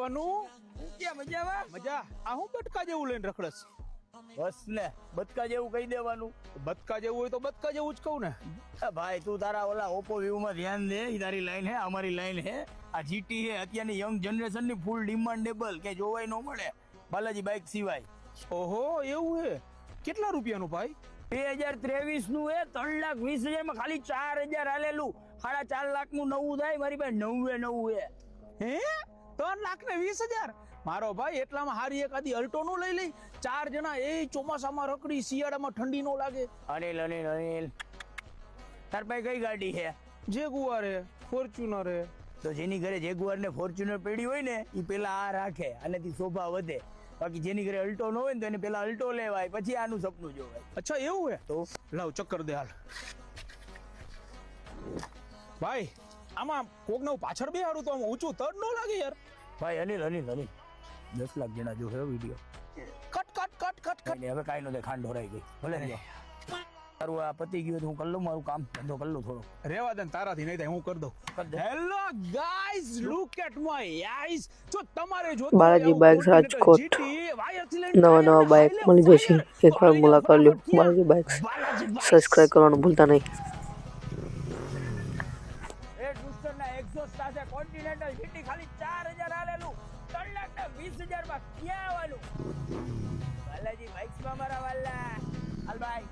વનુ ક્યાં મજામાં? મજા. આ હું બટકા જેવું લઈને રખડસ? બસ ને બચકા જેવું કહી દેવાનું. બટકા જેવું હોય તો બટકા જેવું જ કહું ને. ભાઈ તું તારા ઓલા ઓપ્પો વ્યૂ માં ધ્યાન દે. ઈ તારી લાઈન હે, અમારી લાઈન હે. આ જીટી હે અત્યારની યંગ જનરેશન ની ફૂલ ડિમાન્ડેબલ, કે જોવાય ન મળે બાલાજી બાઇક સિવાય. ઓહો એવું હે? કેટલા રૂપિયાનું ભાઈ? 2023 નું હે, 3,20,000 માં ખાલી 4,000 હાલેલું. 4.5 લાખ નું નવું થાય. મારી પાસે નવું હે. હે 3,20,000? મારો ભાઈ એટલામાં હારી એક આદી અલ્ટો નો લઈ લઈ. 4 જણા એ ચોમાસામાં રખડી, શિયાળામાં ઠંડી નો લાગે. અનિલ તાર પાસે કઈ ગાડી હે? જેગુઆર હે, ફોર્ચ્યુનર હે. તો જેની ઘરે જેગુઆર ને ફોર્ચ્યુનર પડી હોય ને એ પેલા આ રાખે, આનાથી શોભા વધે. બાકી જેની ઘરે અલ્ટો ન હોય ને તો એને પેલા અલ્ટો લેવાય, પછી આનું સપનું જોવાય. અચ્છા એવું હે? તો લાવ ચક્કર દે હાલ. ભાઈ આમાં કોક નું પાછળ બેહાડું તો આમ ઊંચું તડ નો લાગે યાર. ભાઈ અનિલ 10 લાખ જણા જો હે વિડિયો. કટ. હવે કાઈ નો દે, ખાંડ ઢોરાઈ ગઈ. ભલે ને તારું આ પતી ગયું તો હું કરી લઉં, મારું કામ ધંધો કરી લઉં થોડો. રેવા દે, તારાથી નહીં થાય, હું કરી દઉં. Hello guys, look at my eyes. જો તમારે જો બાલાજી બાઇક્સ રાજકોટ નવા બાઇક મળી જશે. એકવાર મુલાકાત લો બાલાજી બાઇક્સ. સબસ્ક્રાઇબ કરવાનું ભૂલતા નહીં. એ ડુસ્ટરના એક્ઝોસ્ટ સાથે કોન્ટિનેન્ટલ જીટી ખાલી 4,000 હાલેલું. 3,20,000 માં ક્યાં આવવાનું? બાલાજી બાઇક્સ માં મારા વાલા. હાલ ભાઈ